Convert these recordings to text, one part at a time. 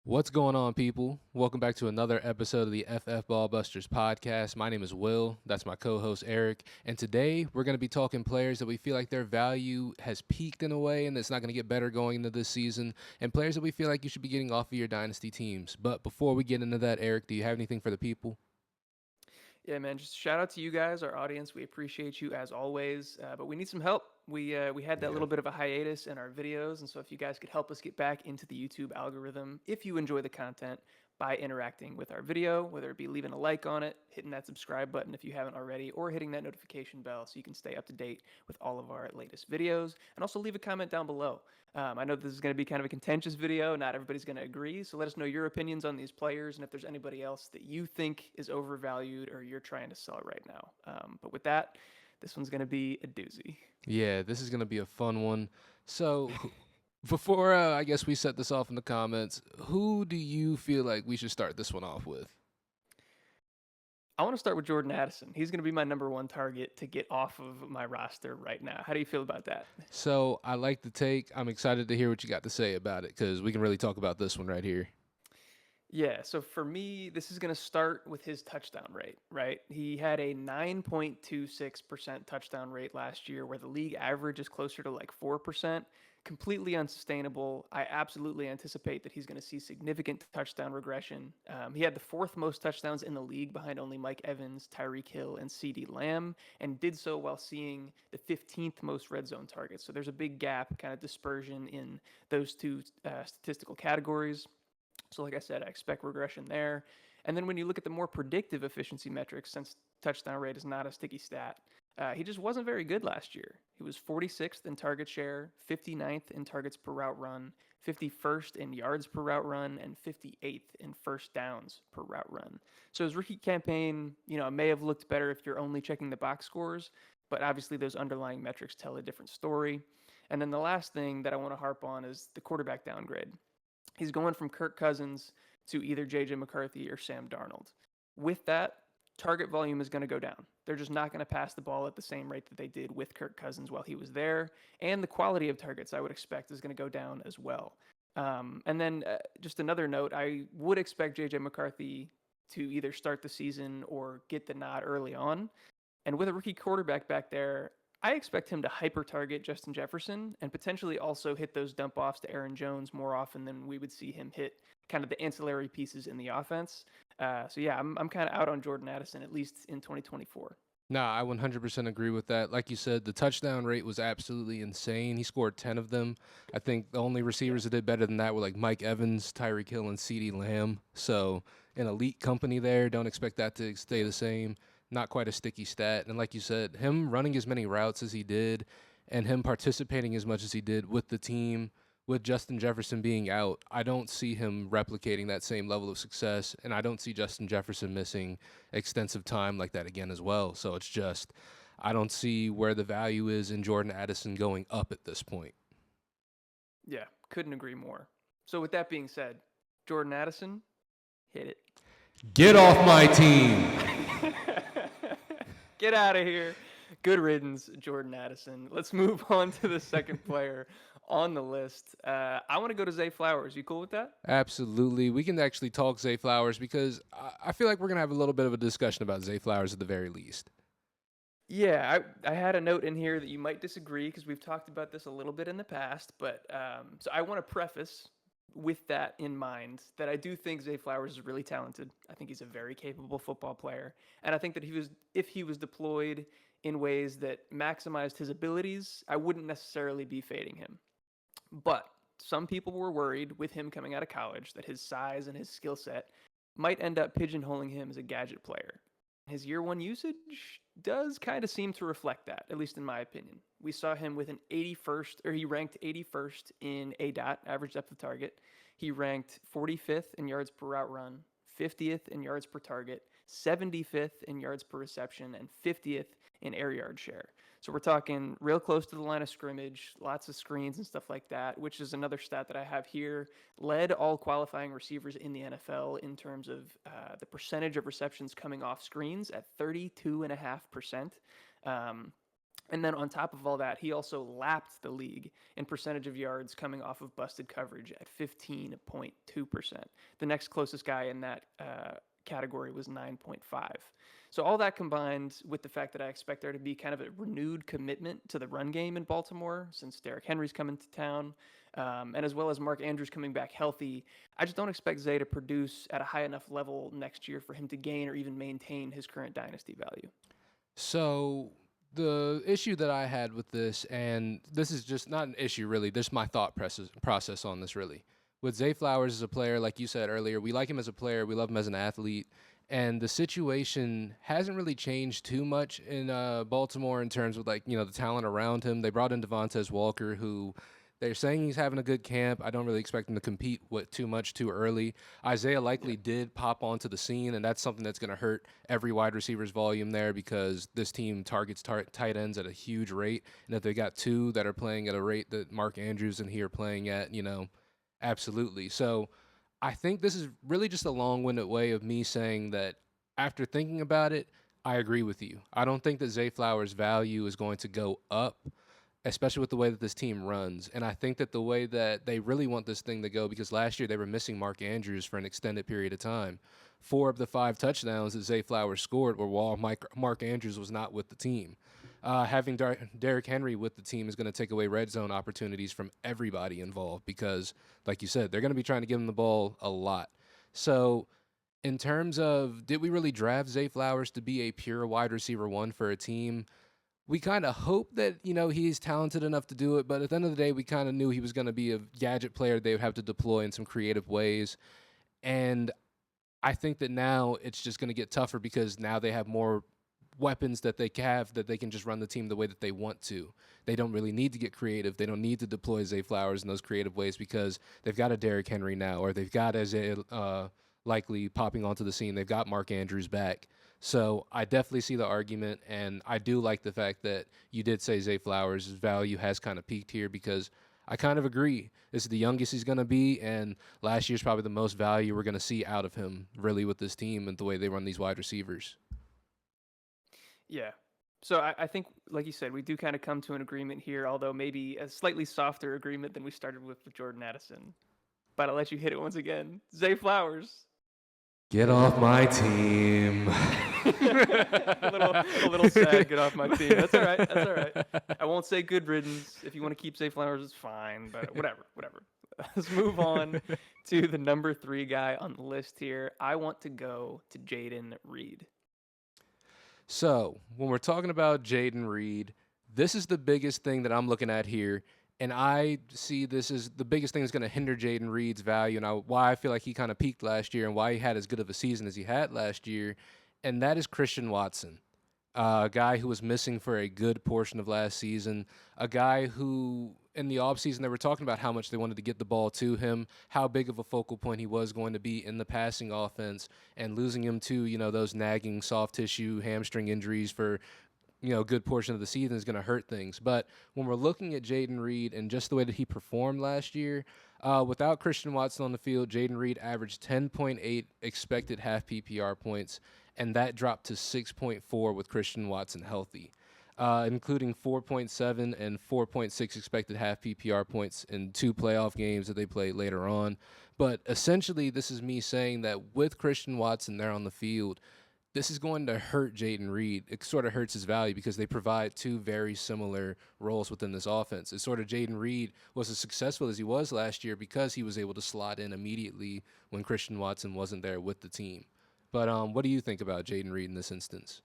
What's going on, people? Welcome back to another episode of the FF Ballbusters podcast. My name is Will. That's my co-host Eric. And today we're going to be talking players that we feel like their value has peaked in a way and it's not going to get better going into this season, and players that we feel like you should be getting off of your dynasty teams. But before we get into that, Eric, do you have anything for the people? Yeah, man. Just shout out to you guys, our audience. We appreciate you as always, but we need some help. We had that Yeah. little bit of a hiatus in our videos, and so if you guys could help us get back into the YouTube algorithm, if you enjoy the content, by interacting with our video, whether it be leaving a like on it, hitting that subscribe button if you haven't already, or hitting that notification bell so you can stay up to date with all of our latest videos, and also leave a comment down below. I know this is going to be kind of a contentious video. Not everybody's going to agree, so let us know your opinions on these players and if there's anybody else that you think is overvalued or you're trying to sell right now. But with that, this one's going to be a doozy. Yeah, this is going to be a fun one. So, before I guess we set this off in the comments, who do you feel like we should start this one off with? I want to start with Jordan Addison. He's going to be my number one target to get off of my roster right now. How do you feel about that? So, I like the take. I'm excited to hear what you got to say about it because we can really talk about this one right here. Yeah, so for me, this is going to start with his touchdown rate, right? He had a 9.26% touchdown rate last year, where the league average is closer to like 4%. Completely unsustainable. I absolutely anticipate that he's going to see significant touchdown regression. He had the fourth most touchdowns in the league behind only Mike Evans, Tyreek Hill, and CeeDee Lamb, and did so while seeing the 15th most red zone targets. So there's a big gap, kind of dispersion in those two statistical categories. So, like I said, I expect regression there. And then when you look at the more predictive efficiency metrics, since touchdown rate is not a sticky stat, he just wasn't very good last year. He was 46th in target share, 59th in targets per route run, 51st in yards per route run, and 58th in first downs per route run. So his rookie campaign, may have looked better if you're only checking the box scores, but obviously those underlying metrics tell a different story. And then the last thing that I want to harp on is the quarterback downgrade. He's going from Kirk Cousins to either J.J. McCarthy or Sam Darnold. With that, target volume is going to go down. They're just not going to pass the ball at the same rate that they did with Kirk Cousins while he was there. And the quality of targets, I would expect, is going to go down as well. And then just another note, I would expect J.J. McCarthy to either start the season or get the nod early on. And with a rookie quarterback back there, I expect him to hyper target Justin Jefferson and potentially also hit those dump offs to Aaron Jones more often than we would see him hit kind of the ancillary pieces in the offense. So yeah, I'm kind of out on Jordan Addison, at least in 2024. Nah, I 100% agree with that. Like you said, the touchdown rate was absolutely insane. He scored 10 of them. I think the only receivers that did better than that were like Mike Evans, Tyreek Hill, and CeeDee Lamb. So an elite company there. Don't expect that to stay the same. Not quite a sticky stat. And like you said, him running as many routes as he did and him participating as much as he did with the team, with Justin Jefferson being out, I don't see him replicating that same level of success. And I don't see Justin Jefferson missing extensive time like that again as well. So it's just, I don't see where the value is in Jordan Addison going up at this point. Yeah, couldn't agree more. So with that being said, Jordan Addison, hit it. Get off my team. Get out of here. Good riddance, Jordan Addison. Let's move on to the second player on the list. I want to go to Zay Flowers. You cool with that? Absolutely. We can actually talk Zay Flowers because I feel like we're going to have a little bit of a discussion about Zay Flowers at the very least. Yeah, I had a note in here that you might disagree because we've talked about this a little bit in the past. But so I want to preface with that in mind that I do think Zay Flowers is really talented. I think he's a very capable football player. And I think that if he was deployed in ways that maximized his abilities, I wouldn't necessarily be fading him. But some people were worried with him coming out of college that his size and his skill set might end up pigeonholing him as a gadget player. His year one usage does kind of seem to reflect that, at least in my opinion. We saw him with an 81st, or he ranked 81st in ADOT, average depth of target. He ranked 45th in yards per route run, 50th in yards per target, 75th in yards per reception, and 50th in air yard share. So we're talking real close to the line of scrimmage, lots of screens and stuff like that, which is another stat that I have here. Led all qualifying receivers in the NFL in terms of the percentage of receptions coming off screens at 32.5%. And then on top of all that, he also lapped the league in percentage of yards coming off of busted coverage at 15.2%. The next closest guy in that category was 9.5. So all that combined with the fact that I expect there to be kind of a renewed commitment to the run game in Baltimore since Derrick Henry's coming to town, and as well as Mark Andrews coming back healthy, I just don't expect Zay to produce at a high enough level next year for him to gain or even maintain his current dynasty value. So the issue that I had with this, and this is just not an issue really, this is my process on this really. With Zay Flowers as a player, like you said earlier, we like him as a player, we love him as an athlete, and the situation hasn't really changed too much in Baltimore in terms of like the talent around him. They brought in Devontae Walker, who they're saying he's having a good camp. I don't really expect him to compete with too much too early. Isaiah likely did pop onto the scene, and that's something that's going to hurt every wide receiver's volume there because this team targets tight ends at a huge rate. And if they got two that are playing at a rate that Mark Andrews and he are playing at, absolutely. So I think this is really just a long-winded way of me saying that after thinking about it, I agree with you. I don't think that Zay Flowers' value is going to go up, especially with the way that this team runs. And I think that the way that they really want this thing to go, because last year they were missing Mark Andrews for an extended period of time. 4 of the 5 touchdowns that Zay Flowers scored were while Mark Andrews was not with the team. Having Derrick Henry with the team is going to take away red zone opportunities from everybody involved because, like you said, they're going to be trying to give him the ball a lot. So in terms of did we really draft Zay Flowers to be a pure wide receiver one for a team? We kind of hope that, he's talented enough to do it, but at the end of the day, we kind of knew he was going to be a gadget player they would have to deploy in some creative ways. And I think that now it's just going to get tougher because now they have more weapons that they have that they can just run the team the way that they want to. They don't really need to get creative. They don't need to deploy Zay Flowers in those creative ways because they've got a Derrick Henry now, or they've got Isaiah likely popping onto the scene. They've got Mark Andrews back. So I definitely see the argument, and I do like the fact that you did say Zay Flowers' value has kind of peaked here because I kind of agree. This is the youngest he's going to be, and last year's probably the most value we're going to see out of him, really, with this team and the way they run these wide receivers. Yeah. So I think, like you said, we do kind of come to an agreement here, although maybe a slightly softer agreement than we started with Jordan Addison. But I'll let you hit it once again. Zay Flowers. Get off my team. a little sad. Get off my team. That's all right. That's all right. I won't say good riddance. If you want to keep Zay Flowers, it's fine. But whatever. Let's move on to the number 3 guy on the list here. I want to go to Jayden Reed. So when we're talking about Jayden Reed, this is the biggest thing that I'm looking at here. And I see this as the biggest thing that's going to hinder Jayden Reed's value and why I feel like he kind of peaked last year and why he had as good of a season as he had last year. And that is Christian Watson, a guy who was missing for a good portion of last season, a guy who in the offseason they were talking about how much they wanted to get the ball to him, how big of a focal point he was going to be in the passing offense, and losing him to, those nagging soft tissue hamstring injuries for a good portion of the season is going to hurt things. But when we're looking at Jayden Reed and just the way that he performed last year, without Christian Watson on the field, Jayden Reed averaged 10.8 expected half PPR points, and that dropped to 6.4 with Christian Watson healthy, including 4.7 and 4.6 expected half PPR points in 2 playoff games that they played later on. But essentially, this is me saying that with Christian Watson there on the field, this is going to hurt Jayden Reed. It sort of hurts his value because they provide 2 very similar roles within this offense. It's sort of Jayden Reed was as successful as he was last year because he was able to slot in immediately when Christian Watson wasn't there with the team. But what do you think about Jayden Reed in this instance?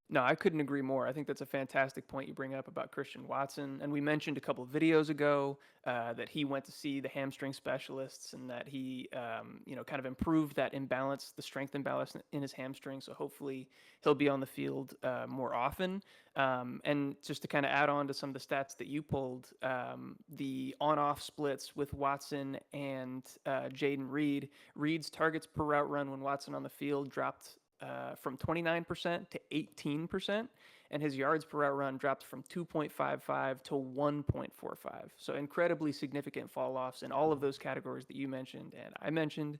No, I couldn't agree more. I think that's a fantastic point you bring up about Christian Watson. And we mentioned a couple of videos ago that he went to see the hamstring specialists and that he, kind of improved that imbalance, the strength imbalance in his hamstring. So hopefully he'll be on the field more often. And just to kind of add on to some of the stats that you pulled, the on-off splits with Watson and Jayden Reed, Reed's targets per route run when Watson on the field dropped from 29% to 18%, and his yards per route run dropped from 2.55 to 1.45. So incredibly significant fall-offs in all of those categories that you mentioned and I mentioned.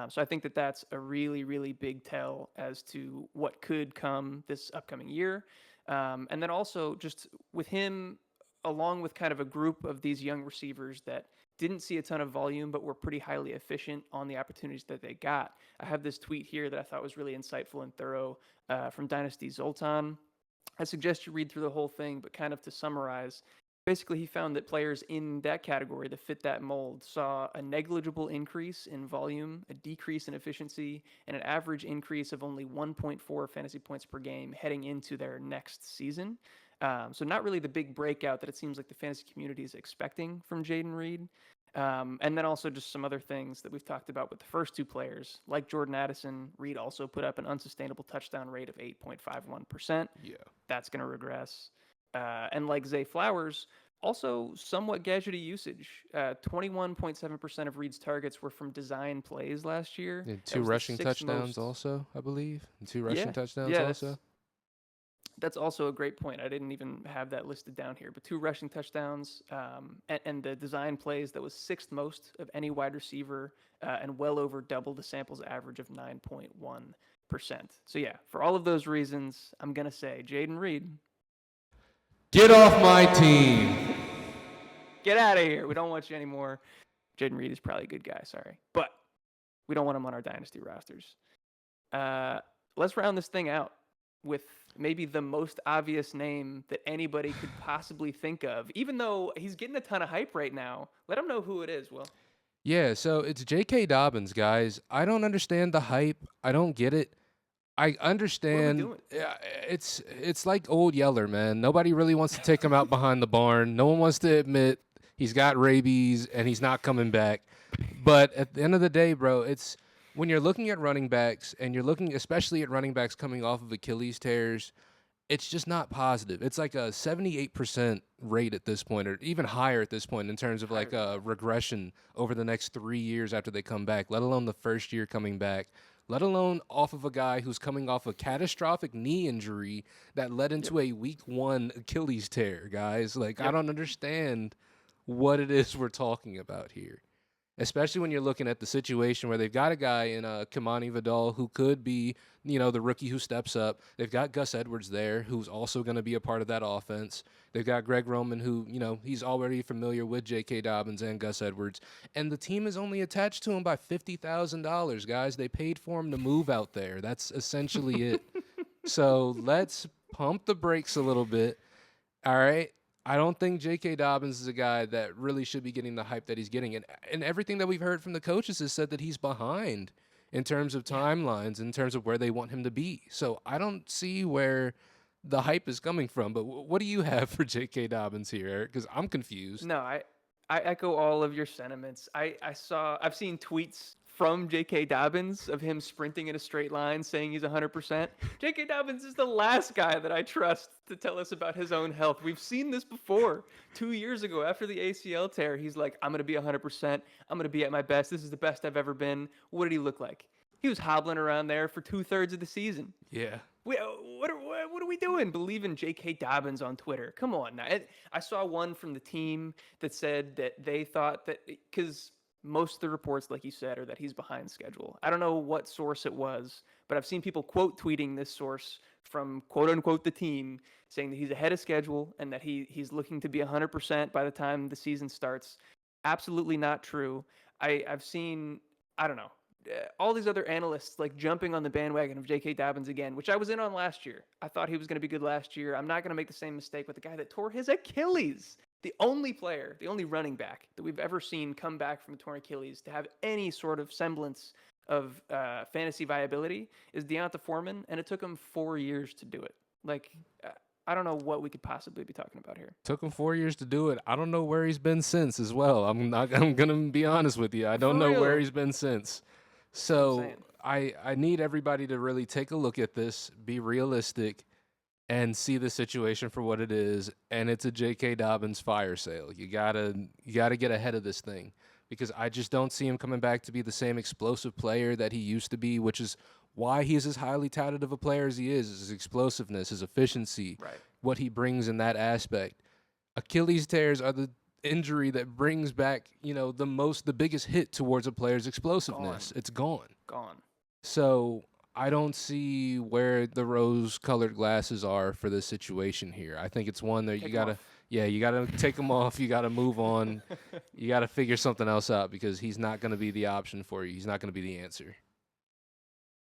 So I think that that's a really, really big tell as to what could come this upcoming year. And then also just with him, along with kind of a group of these young receivers that didn't see a ton of volume, but were pretty highly efficient on the opportunities that they got. I have this tweet here that I thought was really insightful and thorough from Dynasty Zoltan. I suggest you read through the whole thing, but kind of to summarize, basically he found that players in that category that fit that mold saw a negligible increase in volume, a decrease in efficiency, and an average increase of only 1.4 fantasy points per game heading into their next season. So not really the big breakout that it seems like the fantasy community is expecting from Jayden Reed. And then also just some other things that we've talked about with the first two players, like Jordan Addison. Reed also put up an unsustainable touchdown rate of 8.51%. Yeah. That's going to regress. And like Zay Flowers, also somewhat gadgety usage. 21.7% of Reed's targets were from design plays last year. And 2 rushing touchdowns also, I believe. And 2 rushing touchdowns also. That's also a great point. I didn't even have that listed down here, but 2 rushing touchdowns and the design plays that was 6th most of any wide receiver and well over double the sample's average of 9.1%. So yeah, for all of those reasons, I'm going to say Jayden Reed. Get off my team. Get out of here. We don't want you anymore. Jayden Reed is probably a good guy, sorry. But we don't want him on our Dynasty rosters. Let's round this thing out with maybe the most obvious name that anybody could possibly think of, even though he's getting a ton of hype right now. Let him know who it is, Will. Yeah, so it's J.K. Dobbins, guys. I don't understand the hype. I don't get it. I understand. What are we doing? It's like old Yeller, man. Nobody really wants to take him out behind the barn. No one wants to admit he's got rabies and he's not coming back. But at the end of the day, bro, it's when you're looking at running backs and you're looking especially at running backs coming off of Achilles tears, it's just not positive. It's like a 78% rate at this point, or even higher at this point in terms of like a regression over the next 3 years after they come back, let alone the first year coming back, let alone off of a guy who's coming off a catastrophic knee injury that led into a week 1 Achilles tear, guys. Like, I don't understand what it is we're talking about here. Especially when you're looking at the situation where they've got a guy in Kamani Vidal who could be, the rookie who steps up. They've got Gus Edwards there, who's also going to be a part of that offense. They've got Greg Roman, who, he's already familiar with J.K. Dobbins and Gus Edwards. And the team is only attached to him by $50,000, guys. They paid for him to move out there. That's essentially it. So let's pump the brakes a little bit. All right. I don't think J.K. Dobbins is a guy that really should be getting the hype that he's getting. And everything that we've heard from the coaches has said that he's behind in terms of timelines, in terms of where they want him to be. So I don't see where the hype is coming from. But what do you have for J.K. Dobbins here, Eric? Because I'm confused. No, I echo all of your sentiments. I've seen tweets from J.K. Dobbins of him sprinting in a straight line saying he's 100%. J.K. Dobbins is the last guy that I trust to tell us about his own health. We've seen this before. 2 years ago, after the ACL tear, he's like, I'm going to be 100%. I'm going to be at my best. This is the best I've ever been. What did he look like? He was hobbling around there for 2/3 of the season. Yeah. What are we doing? Believe in J.K. Dobbins on Twitter. Come on. Now, I saw one from the team that said that they thought that because most of the reports, like you said, are that he's behind schedule. I don't know what source it was, but I've seen people quote tweeting this source from quote unquote the team saying that he's ahead of schedule and that he's looking to be 100% by the time the season starts. Absolutely not true. I've seen, I don't know, all these other analysts like jumping on the bandwagon of J.K. Dobbins again, which I was in on last year. I thought he was going to be good last year. I'm not going to make the same mistake with the guy that tore his Achilles. The only player, the only running back that we've ever seen come back from a torn Achilles to have any sort of semblance of fantasy viability is Deonta Foreman, and it took him 4 years to do it. Like, I don't know what we could possibly be talking about here. Took him 4 years to do it. I don't know where he's been since as well. I'm going to be honest with you. I don't know where he's been since. So I need everybody to really take a look at this, be realistic, and see the situation for what it is, and it's a J.K. Dobbins fire sale. You gotta get ahead of this thing because I just don't see him coming back to be the same explosive player that he used to be, which is why he's as highly touted of a player as he is his explosiveness, his efficiency, what he brings in that aspect. Achilles tears are the injury that brings back, the biggest hit towards a player's explosiveness. It's gone. Gone. So I don't see where the rose-colored glasses are for this situation here. I think it's one that Take you 'em gotta, off. yeah, you gotta take them off. You gotta move on. You gotta figure something else out because he's not gonna be the option for you. He's not gonna be the answer.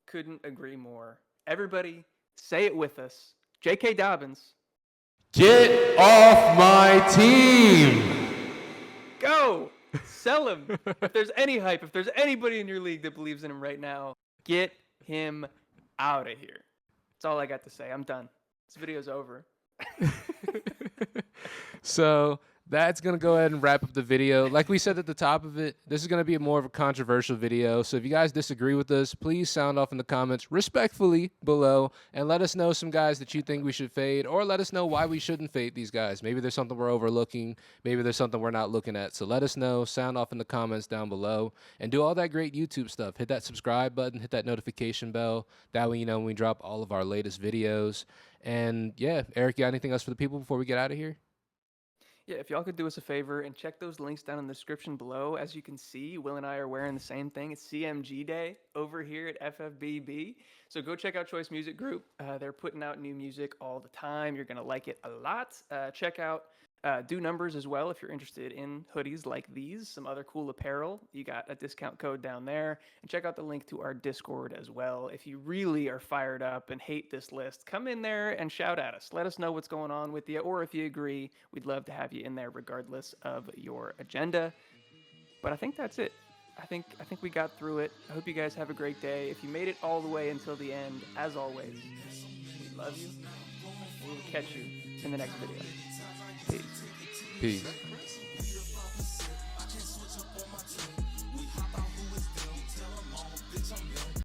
Couldn't agree more. Everybody, say it with us. J.K. Dobbins, Get off my team! go! Sell him. If there's any hype, if there's anybody in your league that believes in him right now, get him out of here. That's all I got to say. I'm done. This video's over. So that's going to go ahead and wrap up the video. Like we said at the top of it, this is going to be more of a controversial video. So if you guys disagree with us, please sound off in the comments respectfully below and let us know some guys that you think we should fade, or let us know why we shouldn't fade these guys. Maybe there's something we're overlooking. Maybe there's something we're not looking at. So let us know. Sound off in the comments down below and do all that great YouTube stuff. Hit that subscribe button, hit that notification bell. That way you know when we drop all of our latest videos. And yeah, Eric, you got anything else for the people before we get out of here? Yeah, if y'all could do us a favor and check those links down in the description below. As you can see, Will and I are wearing the same thing. It's CMG Day over here at FFBB. So go check out Choice Music Group. They're putting out new music all the time. You're going to like it a lot. Check out Do Numbers as well if you're interested in hoodies like these, some other cool apparel. You got a discount code down there. And check out the link to our Discord as well. If you really are fired up and hate this list, come in there and shout at us. Let us know what's going on with you, or if you agree, we'd love to have you in there regardless of your agenda. But I think that's it. I think we got through it. I hope you guys have a great day. If you made it all the way until the end, as always, we love you. And we will catch you in the next video. Peace. Peace.